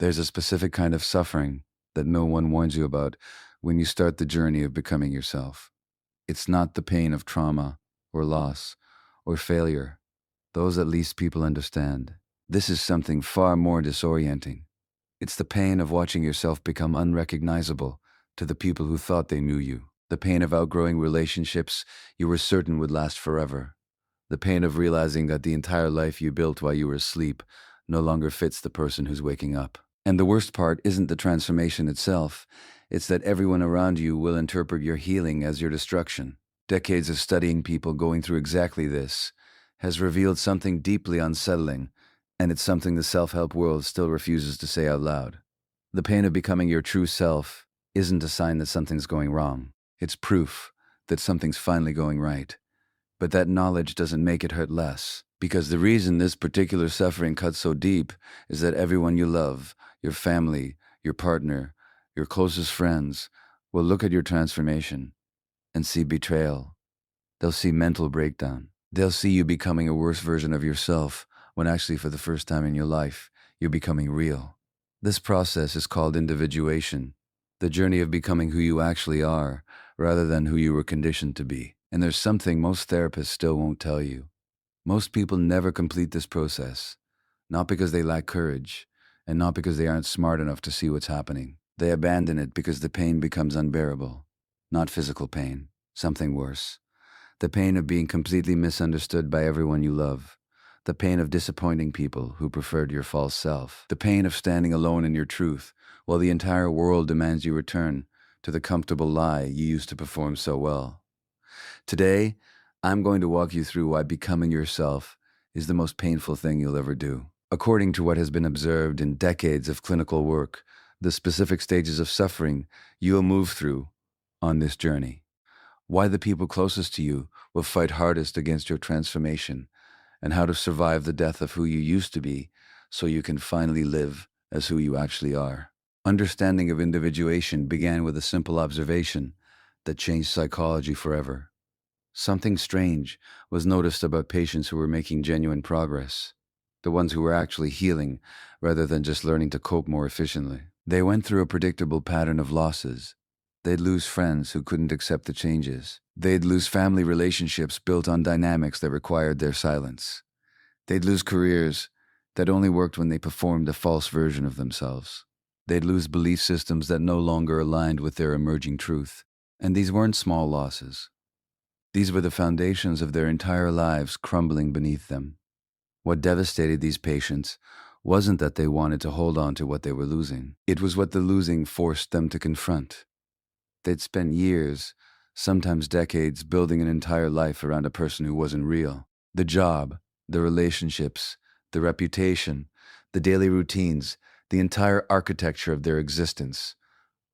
There's a specific kind of suffering that no one warns you about when you start the journey of becoming yourself. It's not the pain of trauma or loss or failure. Those at least people understand. This is something far more disorienting. It's the pain of watching yourself become unrecognizable to the people who thought they knew you. The pain of outgrowing relationships you were certain would last forever. The pain of realizing that the entire life you built while you were asleep no longer fits the person who's waking up. And the worst part isn't the transformation itself, it's that everyone around you will interpret your healing as your destruction. Decades of studying people going through exactly this has revealed something deeply unsettling, and it's something the self-help world still refuses to say out loud. The pain of becoming your true self isn't a sign that something's going wrong. It's proof that something's finally going right. But that knowledge doesn't make it hurt less, because the reason this particular suffering cuts so deep is that everyone you love, your family, your partner, your closest friends, will look at your transformation and see betrayal. They'll see mental breakdown. They'll see you becoming a worse version of yourself when actually for the first time in your life, you're becoming real. This process is called individuation, the journey of becoming who you actually are rather than who you were conditioned to be. And there's something most therapists still won't tell you. Most people never complete this process, not because they lack courage, and not because they aren't smart enough to see what's happening. They abandon it because the pain becomes unbearable. Not physical pain, something worse. The pain of being completely misunderstood by everyone you love. The pain of disappointing people who preferred your false self. The pain of standing alone in your truth while the entire world demands you return to the comfortable lie you used to perform so well. Today, I'm going to walk you through why becoming yourself is the most painful thing you'll ever do. According to what has been observed in decades of clinical work, the specific stages of suffering you'll move through on this journey. Why the people closest to you will fight hardest against your transformation, and how to survive the death of who you used to be so you can finally live as who you actually are. Understanding of individuation began with a simple observation that changed psychology forever. Something strange was noticed about patients who were making genuine progress, the ones who were actually healing rather than just learning to cope more efficiently. They went through a predictable pattern of losses. They'd lose friends who couldn't accept the changes. They'd lose family relationships built on dynamics that required their silence. They'd lose careers that only worked when they performed a false version of themselves. They'd lose belief systems that no longer aligned with their emerging truth. And these weren't small losses. These were the foundations of their entire lives crumbling beneath them. What devastated these patients wasn't that they wanted to hold on to what they were losing. It was what the losing forced them to confront. They'd spent years, sometimes decades, building an entire life around a person who wasn't real. The job, the relationships, the reputation, the daily routines, the entire architecture of their existence,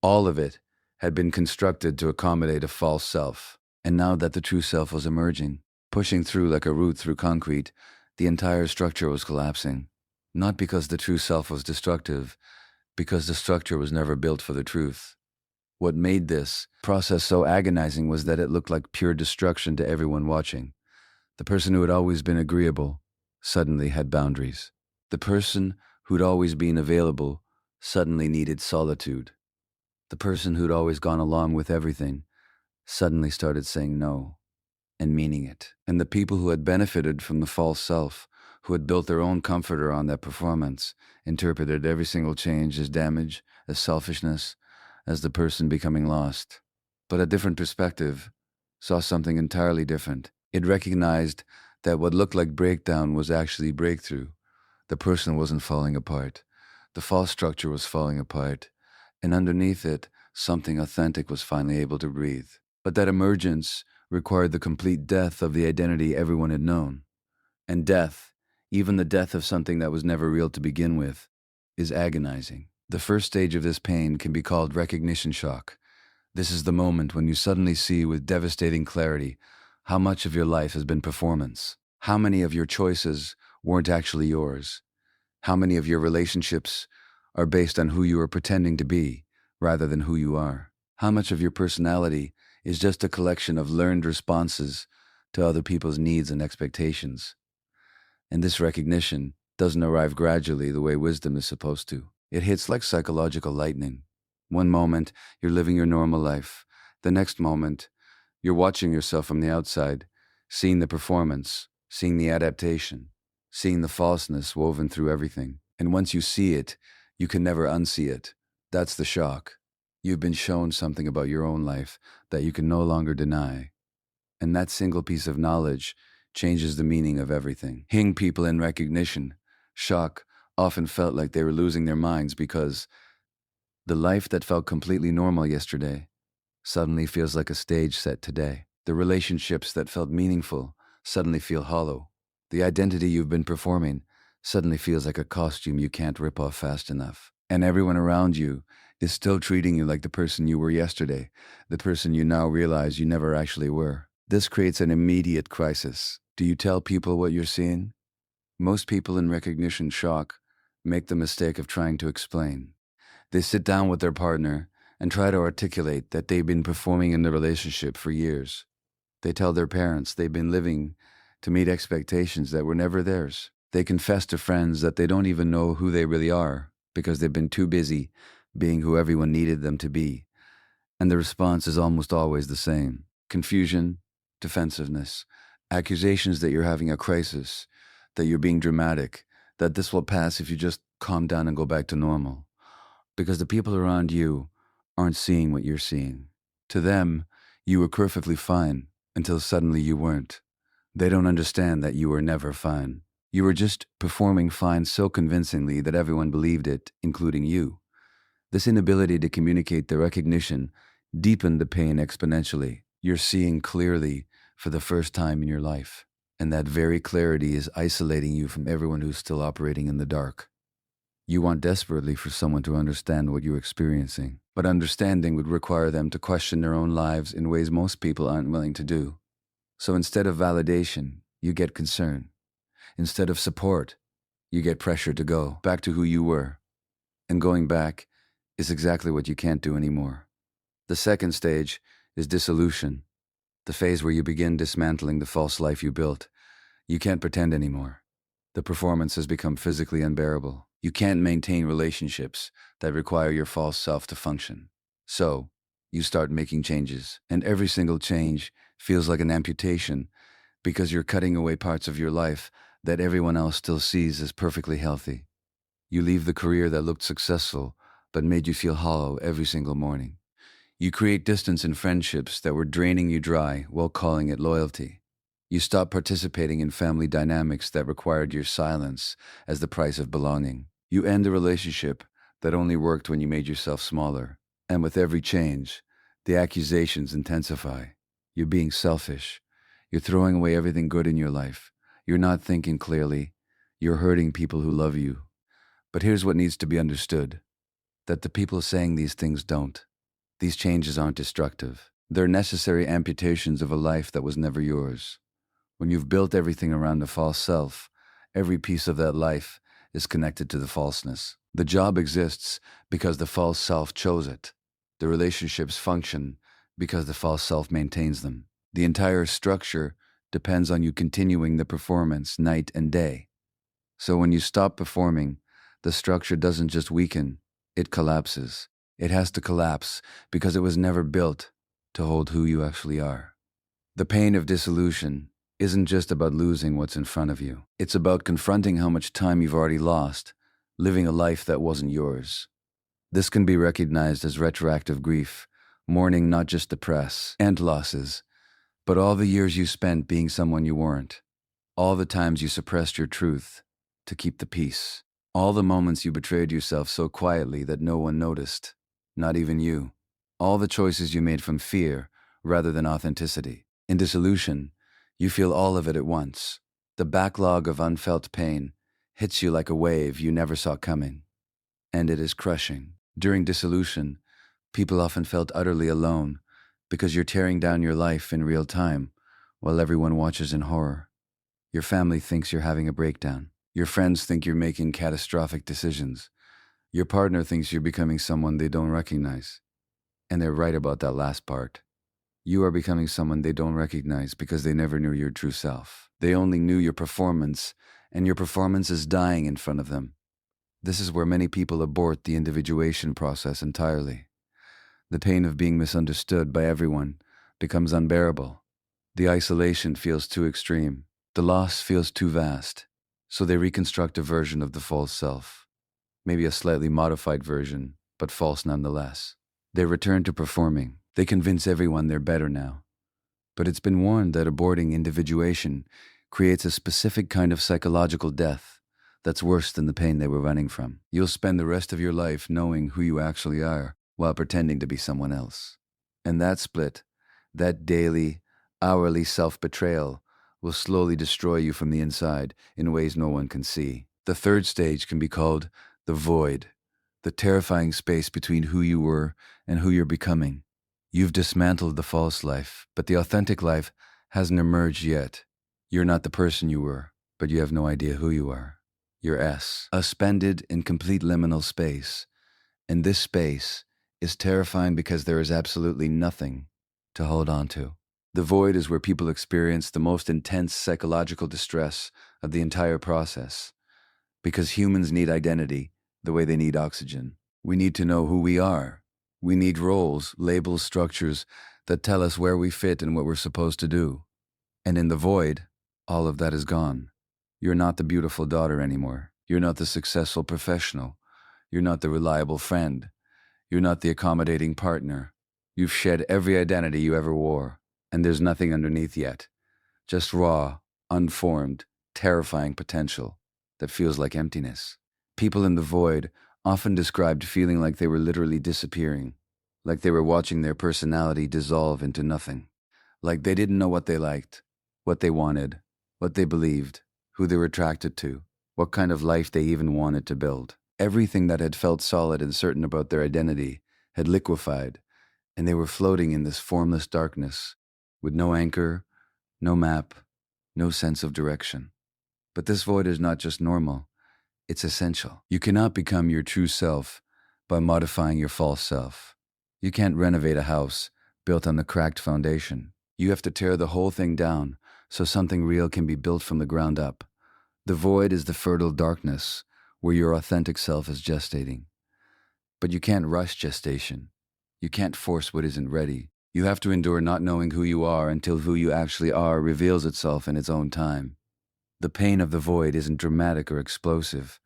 all of it had been constructed to accommodate a false self. And now that the true self was emerging, pushing through like a root through concrete, the entire structure was collapsing. Not because the true self was destructive, because the structure was never built for the truth. What made this process so agonizing was that it looked like pure destruction to everyone watching. The person who had always been agreeable suddenly had boundaries. The person who'd always been available suddenly needed solitude. The person who'd always gone along with everything suddenly started saying no and meaning it. And the people who had benefited from the false self, who had built their own comforter on that performance, interpreted every single change as damage, as selfishness, as the person becoming lost. But a different perspective saw something entirely different. It recognized that what looked like breakdown was actually breakthrough. The person wasn't falling apart. The false structure was falling apart. And underneath it, something authentic was finally able to breathe. But that emergence required the complete death of the identity everyone had known. And death, even the death of something that was never real to begin with, is agonizing. The first stage of this pain can be called recognition shock. This is the moment when you suddenly see with devastating clarity how much of your life has been performance. How many of your choices weren't actually yours. How many of your relationships are based on who you are pretending to be rather than who you are. How much of your personality is just a collection of learned responses to other people's needs and expectations. And this recognition doesn't arrive gradually the way wisdom is supposed to. It hits like psychological lightning. One moment, you're living your normal life. The next moment, you're watching yourself from the outside, seeing the performance, seeing the adaptation, seeing the falseness woven through everything. And once you see it, you can never unsee it. That's the shock. You've been shown something about your own life that you can no longer deny. And that single piece of knowledge changes the meaning of everything. Hing people in recognition, shock, often felt like they were losing their minds because the life that felt completely normal yesterday suddenly feels like a stage set today. The relationships that felt meaningful suddenly feel hollow. The identity you've been performing suddenly feels like a costume you can't rip off fast enough. And everyone around you is still treating you like the person you were yesterday, the person you now realize you never actually were. This creates an immediate crisis. Do you tell people what you're seeing? Most people in recognition shock make the mistake of trying to explain. They sit down with their partner and try to articulate that they've been performing in the relationship for years. They tell their parents they've been living to meet expectations that were never theirs. They confess to friends that they don't even know who they really are because they've been too busy being who everyone needed them to be. And the response is almost always the same: confusion, defensiveness, accusations that you're having a crisis, that you're being dramatic, that this will pass if you just calm down and go back to normal. Because the people around you aren't seeing what you're seeing. To them, you were perfectly fine until suddenly you weren't. They don't understand that you were never fine. You were just performing fine so convincingly that everyone believed it, including you. This inability to communicate the recognition deepened the pain exponentially. You're seeing clearly for the first time in your life, and that very clarity is isolating you from everyone who's still operating in the dark. You want desperately for someone to understand what you're experiencing, but understanding would require them to question their own lives in ways most people aren't willing to do. So instead of validation, you get concern. Instead of support, you get pressure to go back to who you were. And going back is exactly what you can't do anymore. The second stage is dissolution, the phase where you begin dismantling the false life you built. You can't pretend anymore. The performance has become physically unbearable. You can't maintain relationships that require your false self to function. So, you start making changes, and every single change feels like an amputation because you're cutting away parts of your life that everyone else still sees as perfectly healthy. You leave the career that looked successful but made you feel hollow every single morning. You create distance in friendships that were draining you dry while calling it loyalty. You stop participating in family dynamics that required your silence as the price of belonging. You end a relationship that only worked when you made yourself smaller. And with every change, the accusations intensify. You're being selfish. You're throwing away everything good in your life. You're not thinking clearly. You're hurting people who love you. But here's what needs to be understood: that the people saying these things don't. These changes aren't destructive. They're necessary amputations of a life that was never yours. When you've built everything around the false self, every piece of that life is connected to the falseness. The job exists because the false self chose it. The relationships function because the false self maintains them. The entire structure depends on you continuing the performance night and day. So when you stop performing, the structure doesn't just weaken, it collapses. It has to collapse because it was never built to hold who you actually are. The pain of dissolution isn't just about losing what's in front of you. It's about confronting how much time you've already lost, living a life that wasn't yours. This can be recognized as retroactive grief, mourning not just the press and losses, but all the years you spent being someone you weren't, all the times you suppressed your truth to keep the peace, all the moments you betrayed yourself so quietly that no one noticed, not even you, all the choices you made from fear rather than authenticity. In dissolution, you feel all of it at once. The backlog of unfelt pain hits you like a wave you never saw coming, and it is crushing. During dissolution, people often felt utterly alone because you're tearing down your life in real time while everyone watches in horror. Your family thinks you're having a breakdown. Your friends think you're making catastrophic decisions. Your partner thinks you're becoming someone they don't recognize. And they're right about that last part. You are becoming someone they don't recognize because they never knew your true self. They only knew your performance, and your performance is dying in front of them. This is where many people abort the individuation process entirely. The pain of being misunderstood by everyone becomes unbearable. The isolation feels too extreme. The loss feels too vast. So they reconstruct a version of the false self, maybe a slightly modified version, but false nonetheless. They return to performing. They convince everyone they're better now. But it's been warned that aborting individuation creates a specific kind of psychological death that's worse than the pain they were running from. You'll spend the rest of your life knowing who you actually are while pretending to be someone else. And that split, that daily, hourly self-betrayal, will slowly destroy you from the inside in ways no one can see. The third stage can be called the void, the terrifying space between who you were and who you're becoming. You've dismantled the false life, but the authentic life hasn't emerged yet. You're not the person you were, but you have no idea who you are. You're S, a suspended in complete liminal space. And this space is terrifying because there is absolutely nothing to hold on to. The void is where people experience the most intense psychological distress of the entire process, because humans need identity the way they need oxygen. We need to know who we are. We need roles, labels, structures that tell us where we fit and what we're supposed to do. And in the void, all of that is gone. You're not the beautiful daughter anymore. You're not the successful professional. You're not the reliable friend. You're not the accommodating partner. You've shed every identity you ever wore, and there's nothing underneath yet. Just raw, unformed, terrifying potential that feels like emptiness. People in the void often described feeling like they were literally disappearing, like they were watching their personality dissolve into nothing, like they didn't know what they liked, what they wanted, what they believed, who they were attracted to, what kind of life they even wanted to build. Everything that had felt solid and certain about their identity had liquefied, and they were floating in this formless darkness with no anchor, no map, no sense of direction. But this void is not just normal, it's essential. You cannot become your true self by modifying your false self. You can't renovate a house built on the cracked foundation. You have to tear the whole thing down so something real can be built from the ground up. The void is the fertile darkness where your authentic self is gestating. But you can't rush gestation. You can't force what isn't ready. You have to endure not knowing who you are until who you actually are reveals itself in its own time. The pain of the void isn't dramatic or explosive.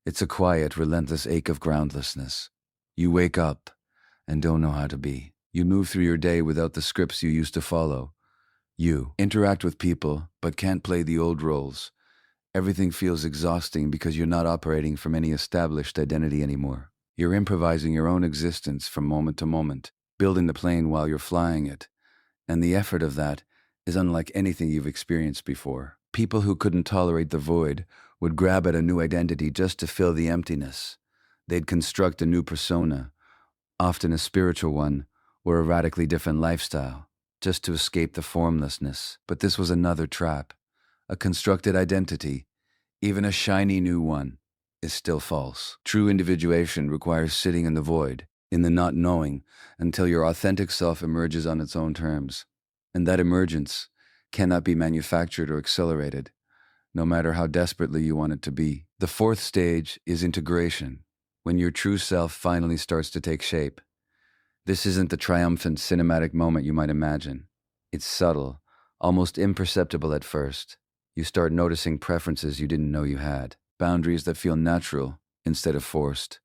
It's a quiet, relentless ache of groundlessness. You wake up and don't know how to be. You move through your day without the scripts you used to follow. You interact with people, but can't play the old roles. Everything feels exhausting because you're not operating from any established identity anymore. You're improvising your own existence from moment to moment, building the plane while you're flying it. And the effort of that is unlike anything you've experienced before. People who couldn't tolerate the void would grab at a new identity just to fill the emptiness. They'd construct a new persona, often a spiritual one, or a radically different lifestyle, just to escape the formlessness. But this was another trap. A constructed identity, even a shiny new one, is still false. True individuation requires sitting in the void, in the not knowing, until your authentic self emerges on its own terms. And that emergence cannot be manufactured or accelerated, no matter how desperately you want it to be. The fourth stage is integration, when your true self finally starts to take shape. This isn't the triumphant cinematic moment you might imagine. It's subtle, almost imperceptible at first. You start noticing preferences you didn't know you had, boundaries that feel natural instead of forced,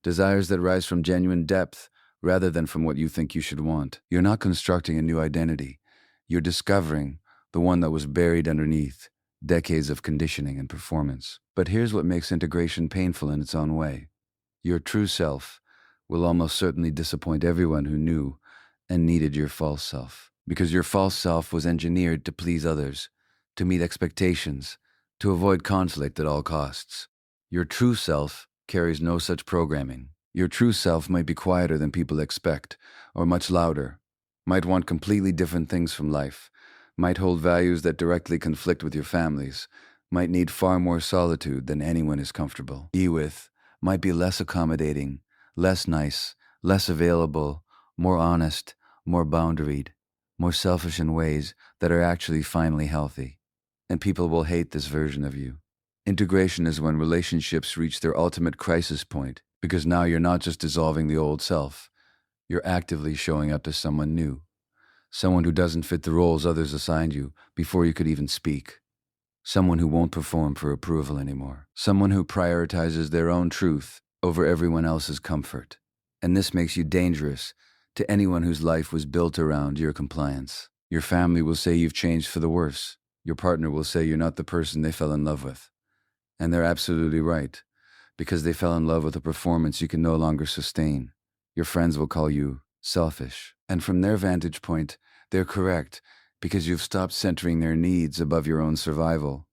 desires that rise from genuine depth rather than from what you think you should want. You're not constructing a new identity. You're discovering the one that was buried underneath decades of conditioning and performance. But here's what makes integration painful in its own way. Your true self will almost certainly disappoint everyone who knew and needed your false self, because your false self was engineered to please others, to meet expectations, to avoid conflict at all costs. Your true self carries no such programming. Your true self might be quieter than people expect, or much louder, might want completely different things from life, might hold values that directly conflict with your family's, might need far more solitude than anyone is comfortable with, might be less accommodating, less nice, less available, more honest, more boundaried, more selfish in ways that are actually finally healthy. And people will hate this version of you. Integration is when relationships reach their ultimate crisis point, because now you're not just dissolving the old self, you're actively showing up as someone new, someone who doesn't fit the roles others assigned you before you could even speak, someone who won't perform for approval anymore, someone who prioritizes their own truth over everyone else's comfort. And this makes you dangerous to anyone whose life was built around your compliance. Your family will say you've changed for the worse. Your partner will say you're not the person they fell in love with. And they're absolutely right, because they fell in love with a performance you can no longer sustain. Your friends will call you selfish. And from their vantage point, they're correct, because you've stopped centering their needs above your own survival.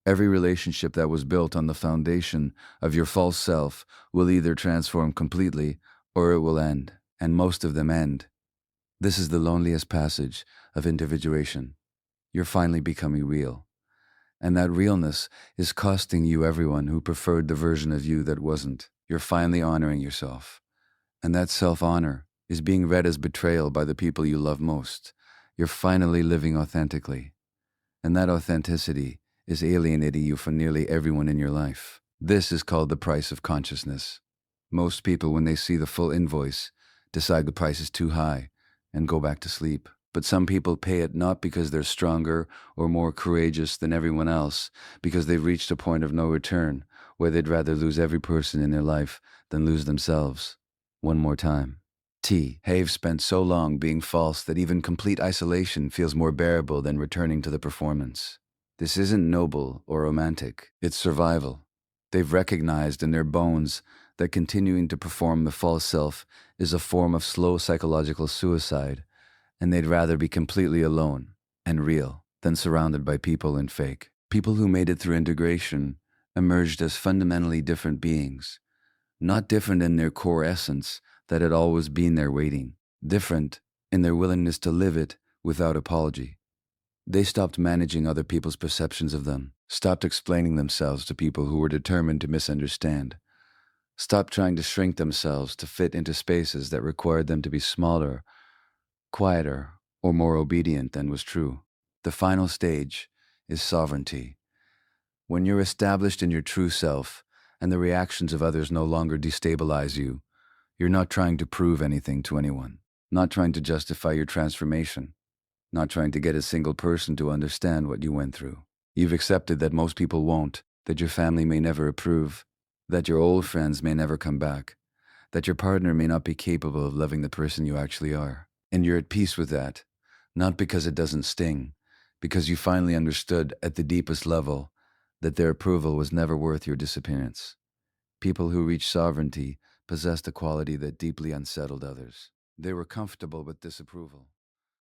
Every relationship that was built on the foundation of your false self will either transform completely or it will end, and most of them end. This is the loneliest passage of individuation. You're finally becoming real. And that realness is costing you everyone who preferred the version of you that wasn't. You're finally honoring yourself. And that self-honor is being read as betrayal by the people you love most. You're finally living authentically. And that authenticity is alienating you from nearly everyone in your life. This is called the price of consciousness. Most people, when they see the full invoice, decide the price is too high and go back to sleep. But some people pay it not because they're stronger or more courageous than everyone else, because they've reached a point of no return, where they'd rather lose every person in their life than lose themselves. One more time. Have spent so long being false that even complete isolation feels more bearable than returning to the performance. This isn't noble or romantic, it's survival. They've recognized in their bones that continuing to perform the false self is a form of slow psychological suicide, and they'd rather be completely alone and real than surrounded by people and fake. People who made it through integration emerged as fundamentally different beings, not different in their core essence that had always been there waiting, different in their willingness to live it without apology. They stopped managing other people's perceptions of them, stopped explaining themselves to people who were determined to misunderstand, stopped trying to shrink themselves to fit into spaces that required them to be smaller, quieter, or more obedient than was true. The final stage is sovereignty. When you're established in your true self and the reactions of others no longer destabilize you, you're not trying to prove anything to anyone, not trying to justify your transformation, not trying to get a single person to understand what you went through. You've accepted that most people won't, that your family may never approve, that your old friends may never come back, that your partner may not be capable of loving the person you actually are. And you're at peace with that, not because it doesn't sting, because you finally understood at the deepest level that their approval was never worth your disappearance. People who reached sovereignty possessed a quality that deeply unsettled others. They were comfortable with disapproval.